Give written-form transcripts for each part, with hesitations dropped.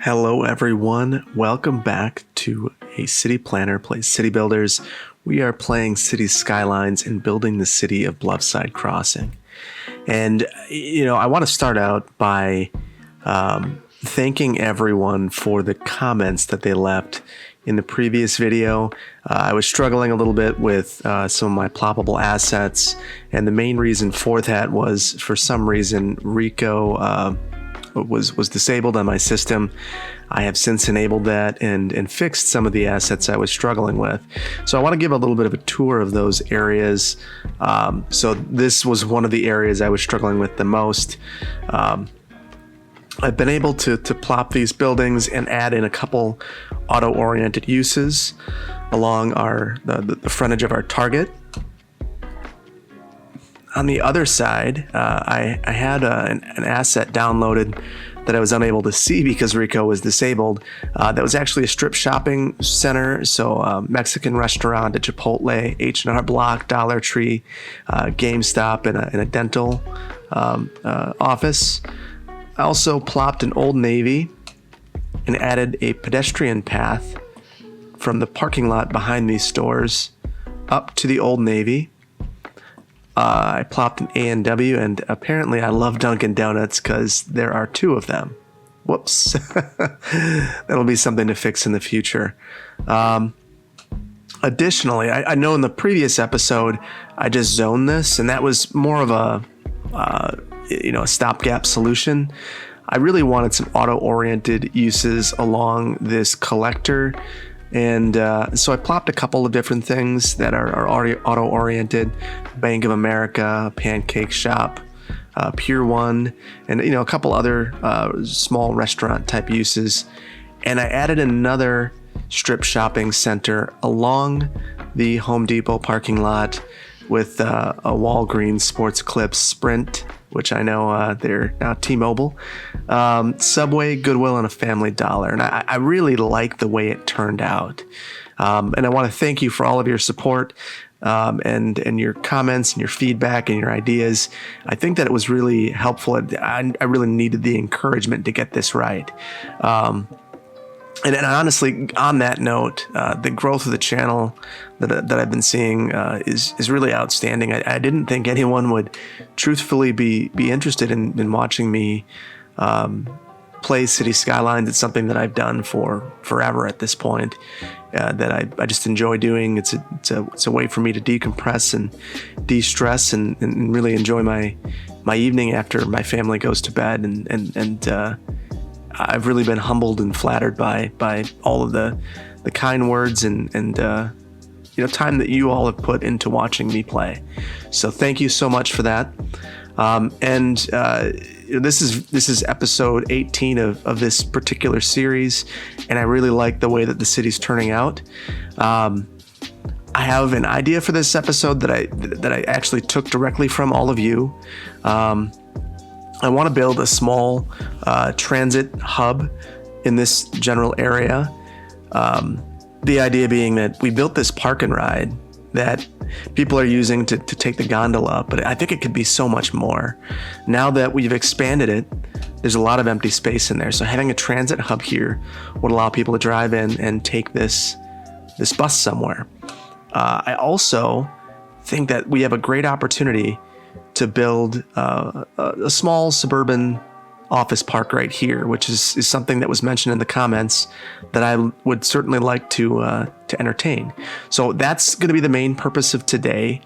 Hello everyone, welcome back to A City Planner Plays City Builders. We are playing City Skylines and building the city of Bluffside Crossing. And, I want to start out by thanking everyone for the comments that they left in the previous video. I was struggling a little bit with some of my ploppable assets, and the main reason for that was, for some reason, RICO was disabled on my system. I have since enabled that and fixed some of the assets I was struggling with. So I want to give a little bit of a tour of those areas. So this was one of the areas I was struggling with the most. I've been able to plop these buildings and add in a couple auto-oriented uses along the frontage of our target. On the other side, I had an asset downloaded that I was unable to see because RICO was disabled. That was actually a strip shopping center, so Mexican restaurant, a Chipotle, H&R Block, Dollar Tree, GameStop, and a dental office. I also plopped an Old Navy and added a pedestrian path from the parking lot behind these stores up to the Old Navy. I plopped an A&W, and apparently I love Dunkin' Donuts because there are two of them. Whoops. That'll be something to fix in the future. Additionally, I know in the previous episode I just zoned this, and that was more of a stopgap solution. I really wanted some auto-oriented uses along this collector. And so I plopped a couple of different things that are auto-oriented: Bank of America, Pancake Shop, Pier 1, and a couple other small restaurant type uses. And I added another strip shopping center along the Home Depot parking lot with a Walgreens Sports Clips Sprint, which I know they're now T-Mobile, Subway, Goodwill, and a Family Dollar. And I really like the way it turned out. And I want to thank you for all of your support and your comments and your feedback and your ideas. I think that it was really helpful. I really needed the encouragement to get this right. And honestly, on that note, the growth of the channel that I've been seeing is really outstanding. I didn't think anyone would truthfully be interested in watching me play City Skylines. It's something that I've done for forever at this point, that I just enjoy doing. It's a way for me to decompress and de-stress and really enjoy my evening after my family goes to bed. And I've really been humbled and flattered by all of the kind words and time that you all have put into watching me play. So thank you so much for that. This is episode 18 of this particular series, and I really like the way that the city's turning out. I have an idea for this episode that I actually took directly from all of you. I want to build a small transit hub in this general area. The idea being that we built this park and ride that people are using to take the gondola up, but I think it could be so much more. Now that we've expanded it, there's a lot of empty space in there. So having a transit hub here would allow people to drive in and take this bus somewhere. I also think that we have a great opportunity to build a small suburban office park right here, which is something that was mentioned in the comments that I would certainly like to entertain. So that's going to be the main purpose of today.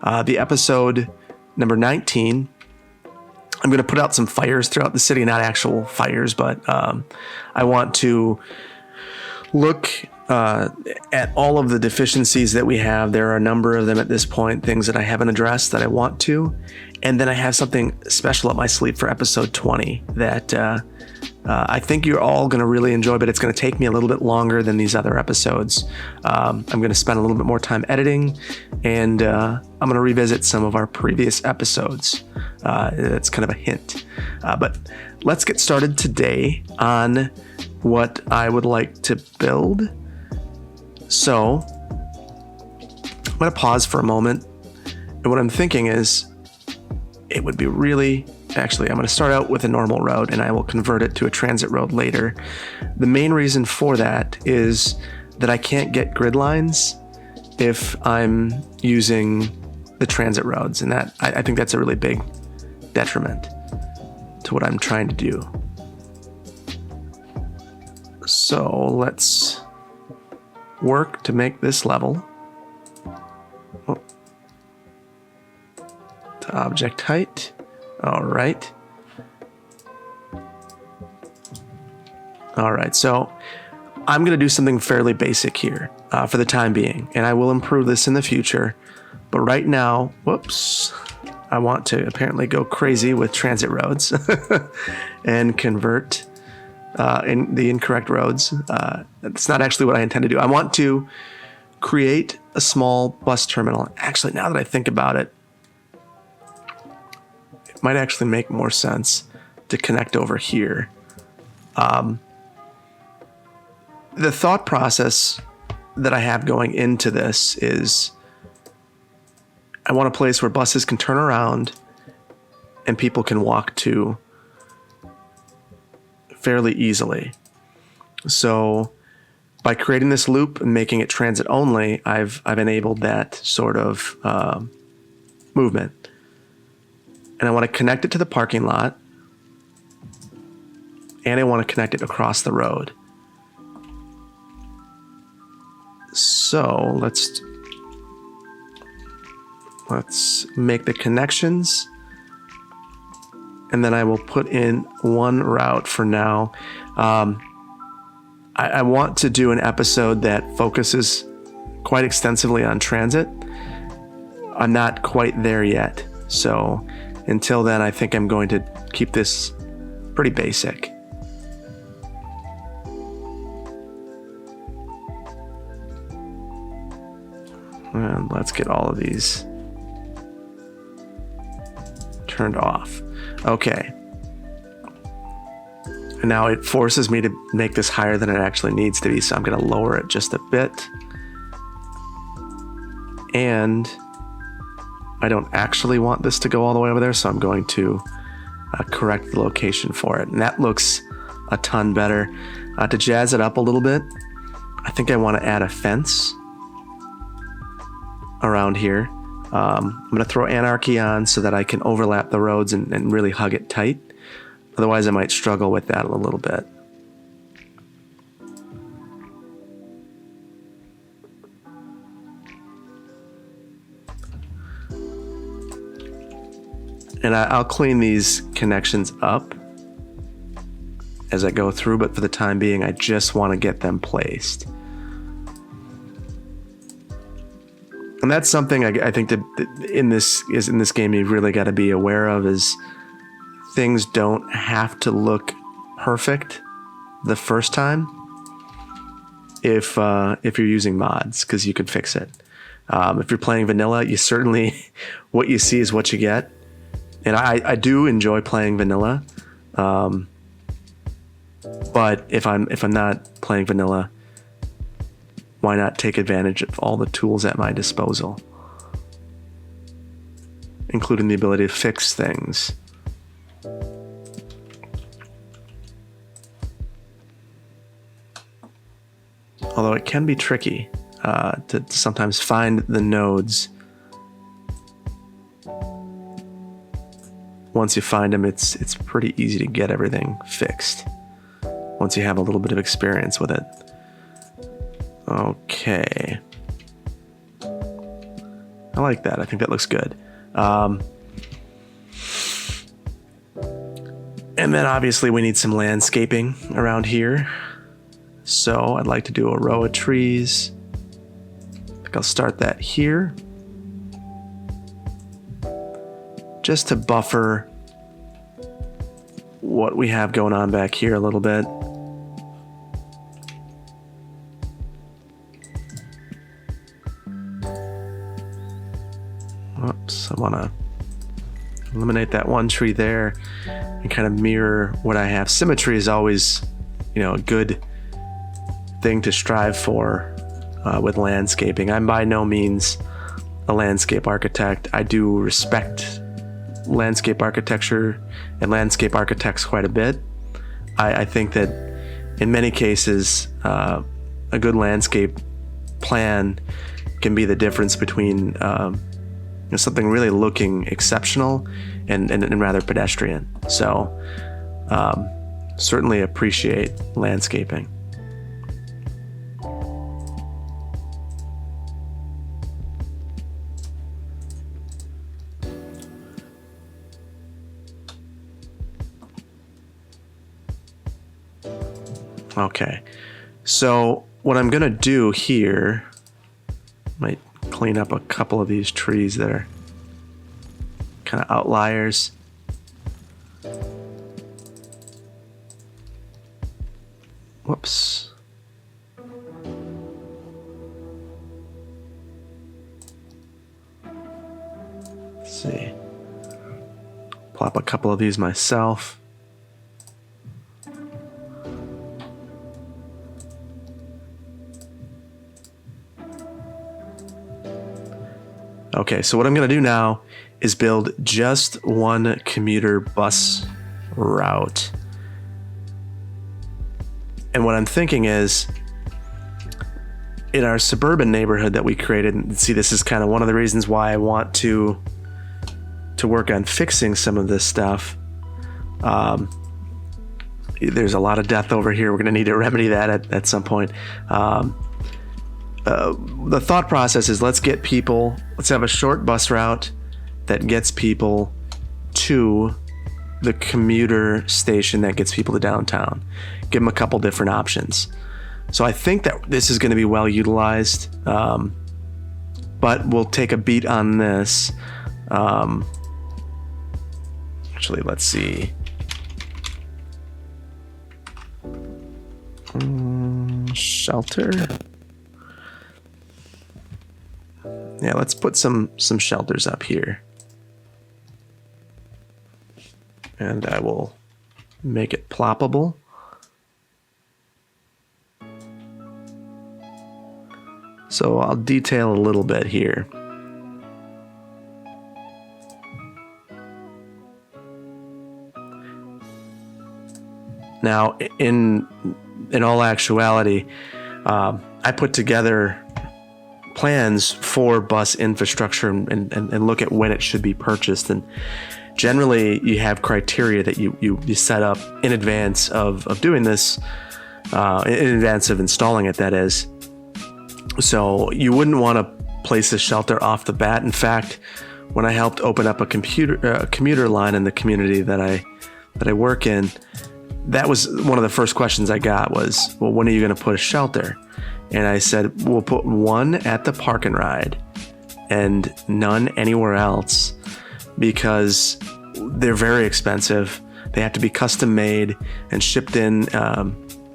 The episode number 19, I'm going to put out some fires throughout the city, not actual fires, but I want to look at all of the deficiencies that we have. There are a number of them at this point, things that I haven't addressed that I want to. And then I have something special up my sleeve for episode 20 that I think you're all going to really enjoy, but it's going to take me a little bit longer than these other episodes. I'm going to spend a little bit more time editing, and I'm going to revisit some of our previous episodes. That's kind of a hint. But let's get started today on what I would like to build. So I'm going to pause for a moment. And what I'm thinking is it would be really Actually, I'm going to start out with a normal road and I will convert it to a transit road later. The main reason for that is that I can't get grid lines if I'm using the transit roads, and that I think that's a really big detriment to what I'm trying to do. So let's work to make this level. To object height. All right. All right, so I'm going to do something fairly basic here for the time being, and I will improve this in the future. But right now, whoops, I want to apparently go crazy with transit roads and convert in the incorrect roads. That's not actually what I intend to do. I want to create a small bus terminal. Actually, now that I think about it, it might actually make more sense to connect over here. The thought process that I have going into this is I want a place where buses can turn around and people can walk to fairly easily. So by creating this loop and making it transit only, I've enabled that sort of movement. And I want to connect it to the parking lot, and I want to connect it across the road. So let's make the connections, and then I will put in one route for now. I want to do an episode that focuses quite extensively on transit. I'm not quite there yet, so until then, I think I'm going to keep this pretty basic. And let's get all of these turned off. Okay. And now it forces me to make this higher than it actually needs to be, so I'm going to lower it just a bit. And I don't actually want this to go all the way over there, so I'm going to correct the location for it. And that looks a ton better. To jazz it up a little bit, I think I want to add a fence around here. I'm going to throw anarchy on so that I can overlap the roads and really hug it tight. Otherwise, I might struggle with that a little bit. And I'll clean these connections up as I go through, but for the time being, I just want to get them placed. And that's something I think that in this game you've really got to be aware of, is things don't have to look perfect the first time if you're using mods, because you could fix it. If you're playing vanilla, you certainly what you see is what you get. And I do enjoy playing vanilla, but if I'm not playing vanilla, why not take advantage of all the tools at my disposal, including the ability to fix things. Although it can be tricky to sometimes find the nodes. Once you find them, it's pretty easy to get everything fixed once you have a little bit of experience with it. Okay. I like that. I think that looks good. And then obviously we need some landscaping around here. So I'd like to do a row of trees. I think I'll start that here, just to buffer what we have going on back here a little bit. Oops, I want to eliminate that one tree there and kind of mirror what I have. Symmetry is always, a good thing to strive for with landscaping. I'm by no means a landscape architect. I do respect landscape architecture and landscape architects quite a bit. I think that in many cases, a good landscape plan can be the difference between something really looking exceptional and rather pedestrian. So certainly appreciate landscaping. Okay, so what I'm gonna do here, might clean up a couple of these trees that are kind of outliers. Whoops. Let's see. Plop a couple of these myself. Okay, so what I'm going to do now is build just one commuter bus route. And what I'm thinking is, in our suburban neighborhood that we created, and see, this is kind of one of the reasons why I want to work on fixing some of this stuff. There's a lot of death over here. We're going to need to remedy that at some point. The thought process is, let's have a short bus route that gets people to the commuter station that gets people to downtown. Give them a couple different options. So I think that this is going to be well utilized, but we'll take a beat on this. Actually, let's see. Shelter. Yeah, let's put some shelters up here. And I will make it ploppable. So I'll detail a little bit here. Now, in all actuality, I put together plans for bus infrastructure and look at when it should be purchased. And generally, you have criteria that you set up in advance of doing this, in advance of installing it, that is. So you wouldn't want to place a shelter off the bat. In fact, when I helped open up a commuter line in the community that I work in, that was one of the first questions I got was, well, when are you going to put a shelter? And I said, we'll put one at the park and ride and none anywhere else, because they're very expensive. They have to be custom made and shipped in.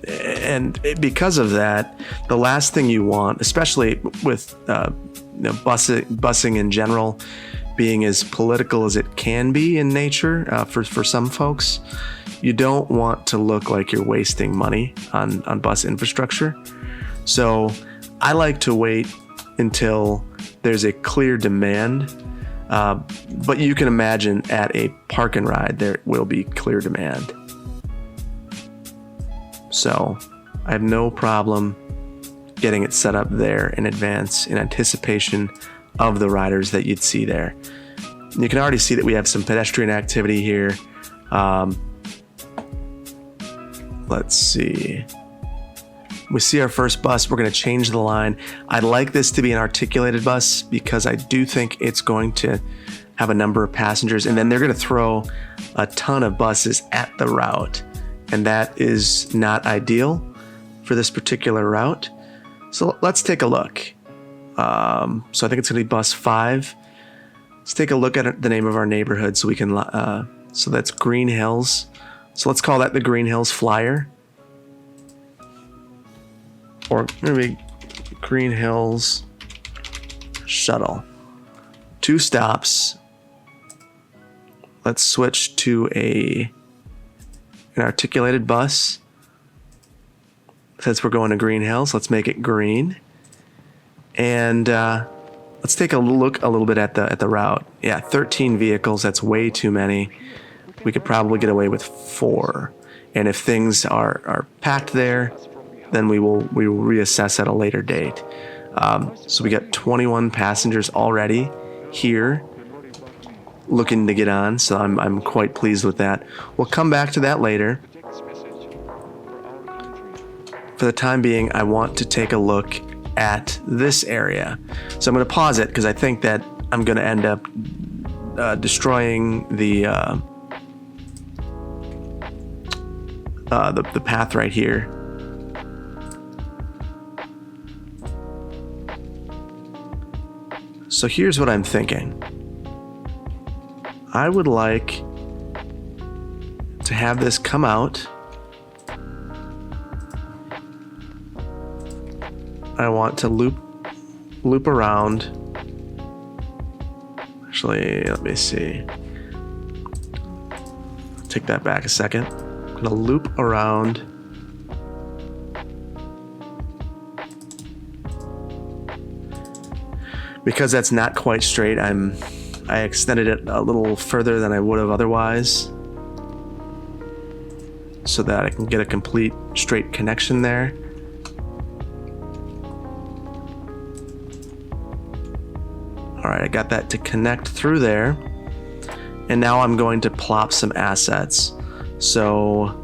And because of that, the last thing you want, especially with busing in general, being as political as it can be in nature for some folks, you don't want to look like you're wasting money on bus infrastructure. So I like to wait until there's a clear demand. But you can imagine at a park and ride, there will be clear demand. So I have no problem getting it set up there in advance in anticipation of the riders that you'd see there. You can already see that we have some pedestrian activity here. Let's see. We see our first bus. We're going to change the line. I'd like this to be an articulated bus because I do think it's going to have a number of passengers, and then they're going to throw a ton of buses at the route, and that is not ideal for this particular route. So let's take a look. So I think it's going to be bus 5. Let's take a look at the name of our neighborhood so we can, so that's Green Hills. So let's call that the Green Hills Flyer. Or maybe Green Hills Shuttle. 2 stops. Let's switch to an articulated bus. Since we're going to Green Hills, let's make it green. And let's take a look a little bit at the route. Yeah, 13 vehicles. That's way too many. We could probably get away with 4. And if things are packed there, then we will reassess at a later date. So we got 21 passengers already here looking to get on, so I'm quite pleased with that. We'll come back to that later. For the time being, I want to take a look at this area. So I'm going to pause it because I think that I'm going to end up destroying the path right here. So here's what I'm thinking. I would like to have this come out. I want to loop around. Actually, let me see. Take that back a second. I'm gonna loop around. Because that's not quite straight, I extended it a little further than I would have otherwise, so that I can get a complete straight connection there. All right, I got that to connect through there. And now I'm going to plop some assets. So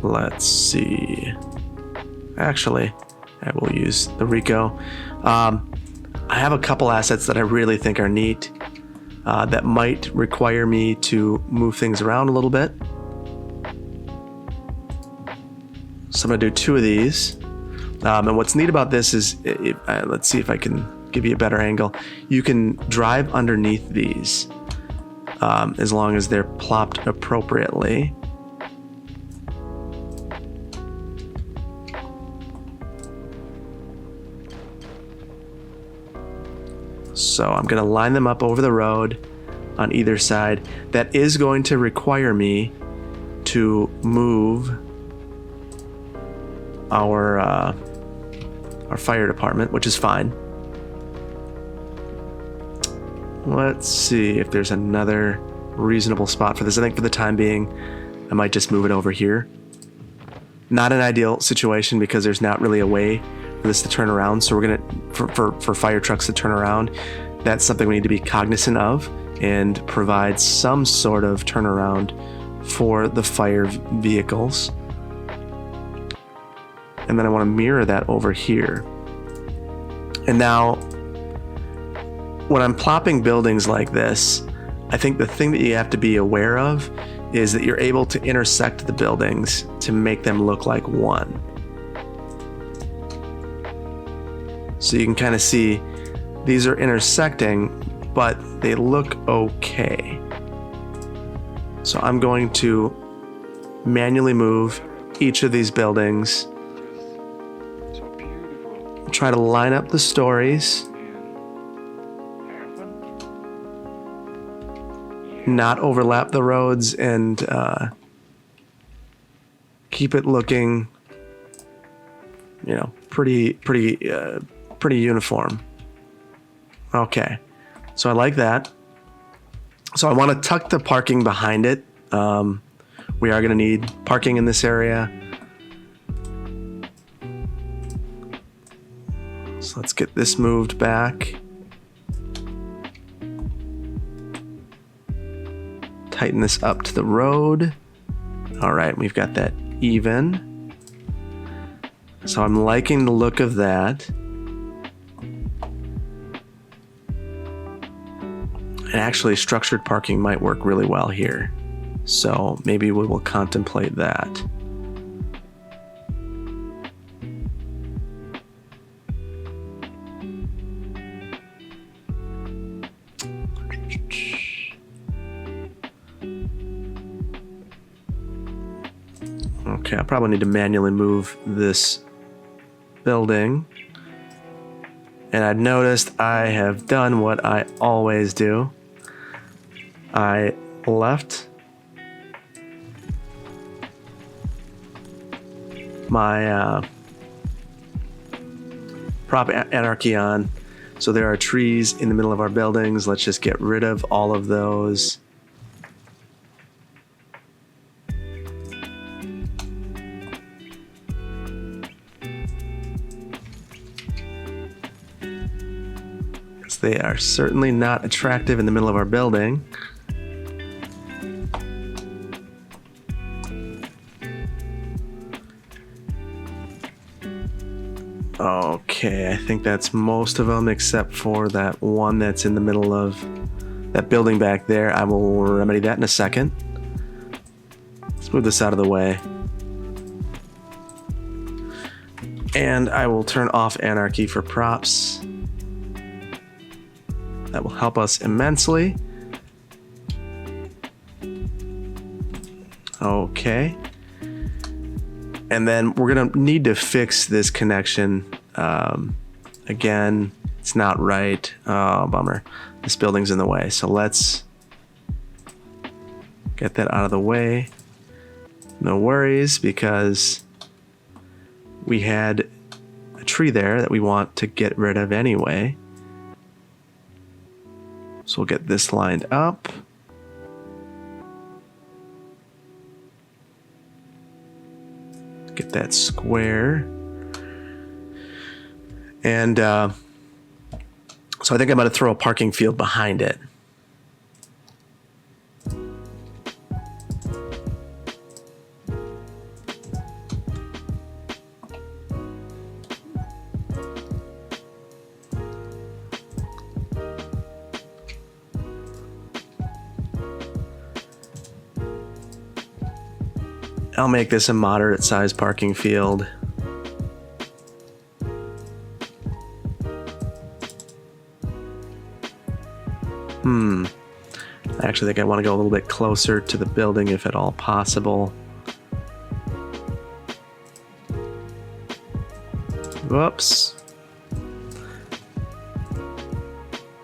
let's see. Actually, I will use the RICO. I have a couple assets that I really think are neat that might require me to move things around a little bit. So I'm gonna do 2 of these. And what's neat about this is, let's see if I can give you a better angle. You can drive underneath these as long as they're plopped appropriately. So I'm going to line them up over the road on either side. That is going to require me to move our fire department, which is fine. Let's see if there's another reasonable spot for this. I think for the time being, I might just move it over here. Not an ideal situation because there's not really a way for this to turn around. So we're gonna, for fire trucks to turn around, that's something we need to be cognizant of and provide some sort of turnaround for the fire vehicles. And then I want to mirror that over here. And now, when I'm plopping buildings like this, I think the thing that you have to be aware of is that you're able to intersect the buildings to make them look like one. So you can kind of see these are intersecting, but they look okay. So I'm going to manually move each of these buildings. Try to line up the stories. Not overlap the roads and keep it looking, you know, pretty uniform. Okay, so I like that. So I want to tuck the parking behind it. We are going to need parking in this area. So let's get this moved back. Tighten this up to the road. All right, we've got that even. So I'm liking the look of that. And actually, structured parking might work really well here. So maybe we will contemplate that. Okay, I probably need to manually move this building. And I noticed I have done what I always do. I left my prop anarchy on. So there are trees in the middle of our buildings. Let's just get rid of all of those. Because they are certainly not attractive in the middle of our building. Okay, I think that's most of them except for that one that's in the middle of that building back there. I will remedy that in a second. Let's move this out of the way. And I will turn off anarchy for props. That will help us immensely. Okay. And then we're gonna need to fix this connection. Again, it's not right. Oh, bummer. This building's in the way. So let's get that out of the way. No worries, because we had a tree there that we want to get rid of anyway. So we'll get this lined up. Get that square. And so I think I'm going to throw a parking field behind it. I'll make this a moderate sized parking field. I actually think I want to go a little bit closer to the building if at all possible. Whoops.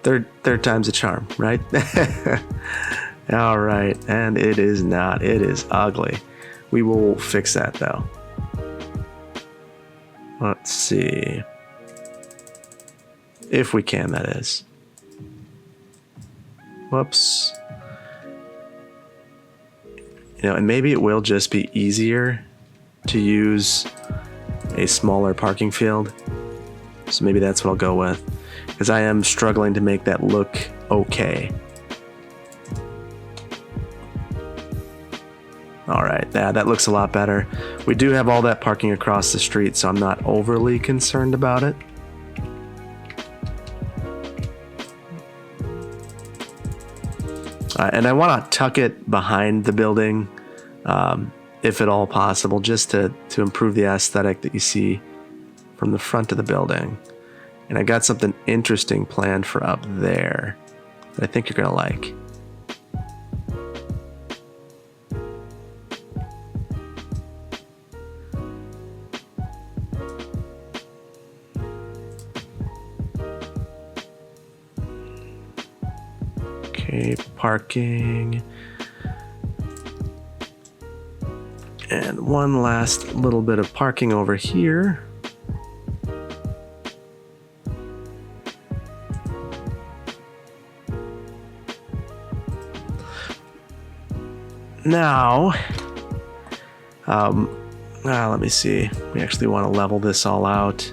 Third time's a charm, right? All right, and it is not. It is ugly. We will fix that though. Let's see. If we can, that is. Whoops. You know, and maybe it will just be easier to use a smaller parking field. So maybe that's what I'll go with, because I am struggling to make that look okay. All right, yeah, that looks a lot better. We do have all that parking across the street, so I'm not overly concerned about it. And I want to tuck it behind the building, if at all possible, just to improve the aesthetic that you see from the front of the building. And I got something interesting planned for up there that I think you're going to like. Okay, parking. And one last little bit of parking over here. Now, let me see. We actually want to level this all out.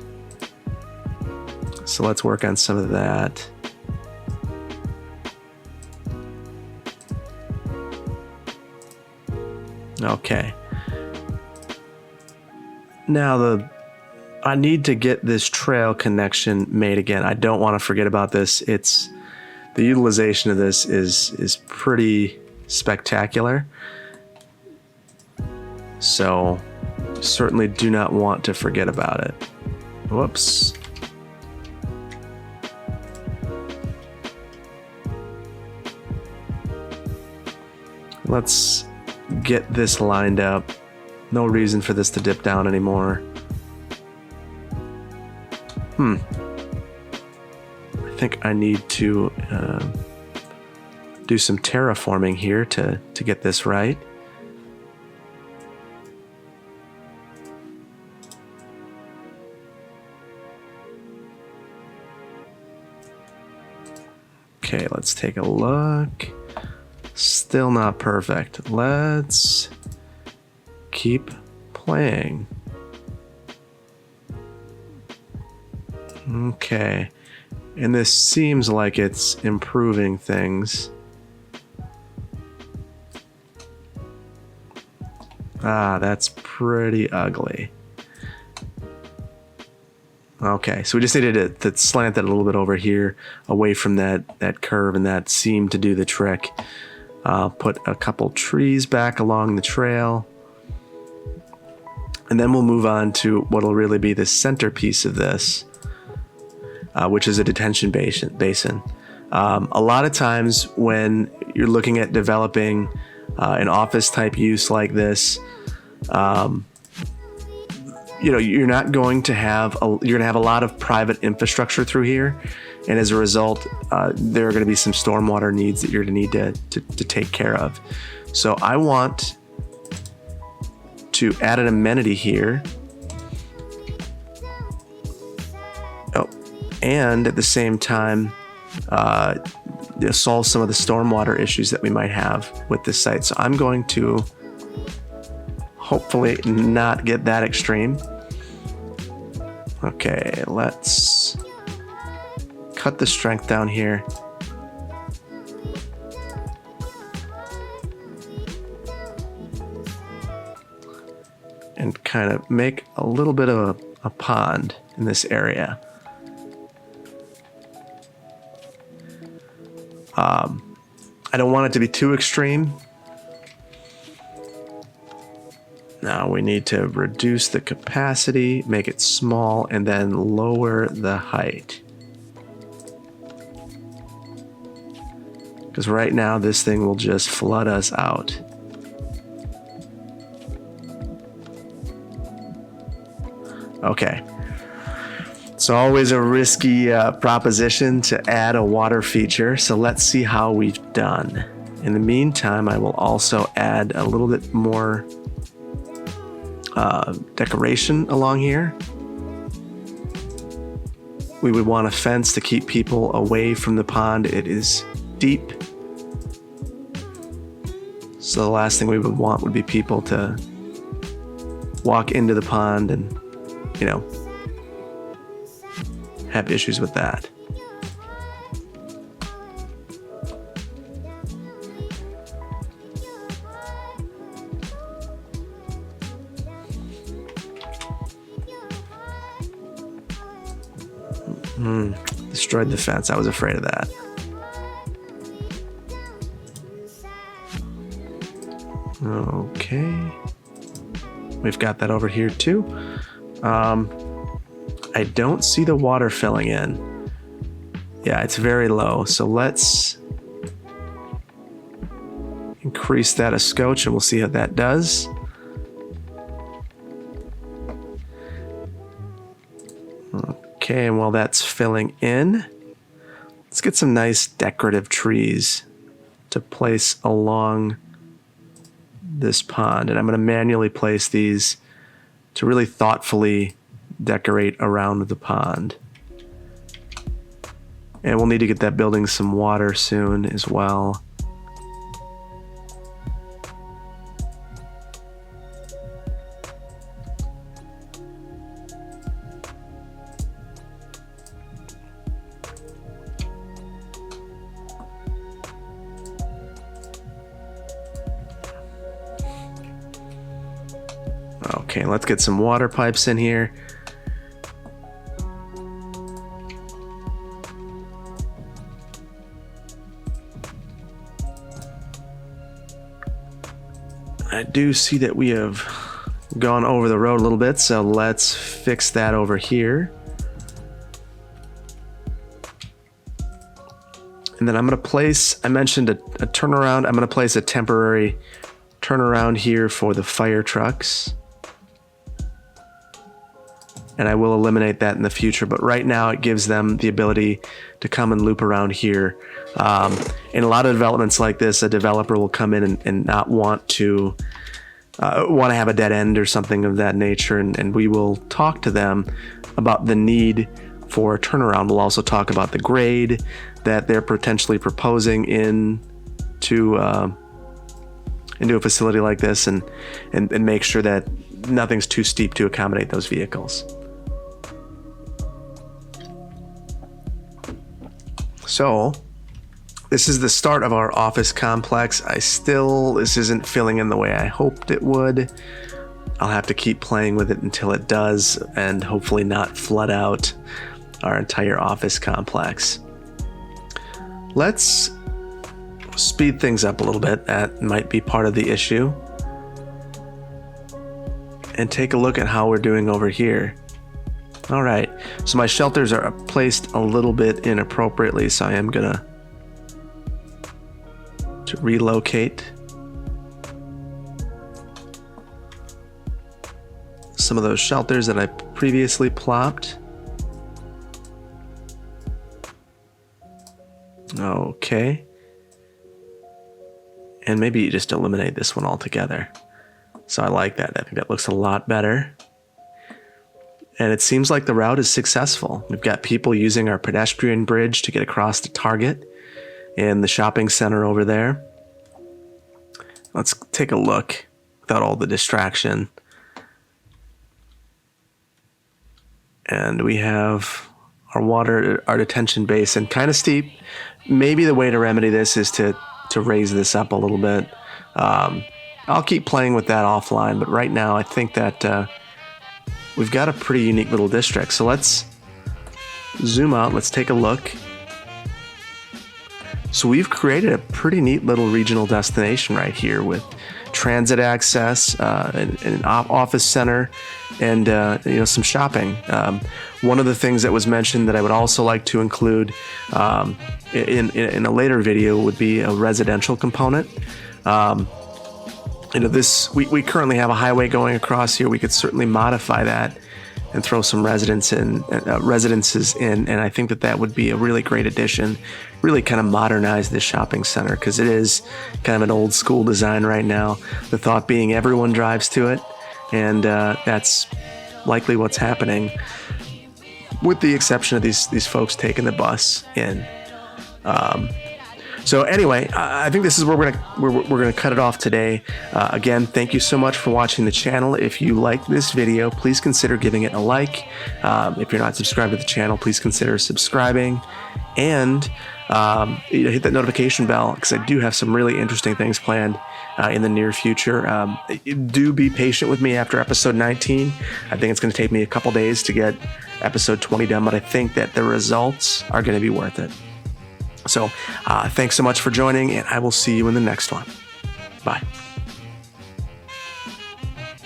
So let's work on some of that. Okay. Now I need to get this trail connection made again. I don't want to forget about this. The utilization of this is pretty spectacular. So certainly do not want to forget about it. Whoops. Let's get this lined up. No reason for this to dip down anymore. I think I need to do some terraforming here to get this right. Okay, let's take a look. Still not perfect. Let's keep playing. Okay, and this seems like it's improving things. Ah, that's pretty ugly. Okay, so we just needed to slant that a little bit over here, away from that curve, and that seemed to do the trick. Put a couple trees back along the trail. And then we'll move on to what will really be the centerpiece of this, which is a detention basin. A lot of times when you're looking at developing an office type use like this, you know, you're going to have a lot of private infrastructure through here, and as a result, there are going to be some stormwater needs that you're going to need to take care of. So I want to add an amenity here. Oh, and at the same time, solve some of the stormwater issues that we might have with this site. So I'm going to hopefully not get that extreme. Okay, let's cut the strength down here. And kind of make a little bit of a pond in this area. I don't want it to be too extreme. Now we need to reduce the capacity, make it small, and then lower the height. Because right now this thing will just flood us out. Okay. It's always a risky proposition to add a water feature, so let's see how we've done. In the meantime, I will also add a little bit more decoration along here. We would want a fence to keep people away from the pond. It is deep, so the last thing we would want would be people to walk into the pond and, you know, have issues with that. Destroyed the fence. I was afraid of that. Okay. We've got that over here too. I don't see the water filling in. Yeah, it's very low. So let's increase that a scotch and we'll see how that does. Okay, and while that's filling in, let's get some nice decorative trees to place along this pond. And I'm going to manually place these to really thoughtfully decorate around the pond. And we'll need to get that building some water soon as well. Okay, let's get some water pipes in here. I do see that we have gone over the road a little bit, so let's fix that over here. And then I'm going to place, I mentioned a turnaround. I'm going to place a temporary turnaround here for the fire trucks. And I will eliminate that in the future, but right now it gives them the ability to come and loop around here. In a lot of developments like this, a developer will come in and not want to have a dead end or something of that nature, and we will talk to them about the need for turnaround. We'll also talk about the grade that they're potentially proposing into a facility like this, and make sure that nothing's too steep to accommodate those vehicles. So this is the start of our office complex. This isn't filling in the way I hoped it would. I'll have to keep playing with it until it does, and hopefully not flood out our entire office complex. Let's speed things up a little bit. That might be part of the issue. And take a look at how we're doing over here. All right, so my shelters are placed a little bit inappropriately, so I am gonna relocate some of those shelters that I previously plopped. Okay. And maybe you just eliminate this one altogether. So I like that. I think that looks a lot better. And it seems like the route is successful. We've got people using our pedestrian bridge to get across to Target and the shopping center over there. Let's take a look without all the distraction. And we have our detention basin, kind of steep. Maybe the way to remedy this is to raise this up a little bit. I'll keep playing with that offline, but right now I think that we've got a pretty unique little district. So let's zoom out. Let's take a look. So we've created a pretty neat little regional destination right here with transit access, an office center, and some shopping. One of the things that was mentioned that I would also like to include in a later video would be a residential component. We currently have a highway going across here. We could certainly modify that and throw some residences in, and I think that would be a really great addition. Really kind of modernize this shopping center, because it is kind of an old school design right now. The thought being everyone drives to it, and that's likely what's happening, with the exception of these folks taking the bus in. So anyway, I think this is where we're gonna cut it off today. Again, thank you so much for watching the channel. If you liked this video, please consider giving it a like. If you're not subscribed to the channel, please consider subscribing, and hit that notification bell, because I do have some really interesting things planned in the near future. Do be patient with me after episode 19. I think it's going to take me a couple days to get episode 20 done, but I think that the results are going to be worth it. So thanks so much for joining, and I will see you in the next one. Bye.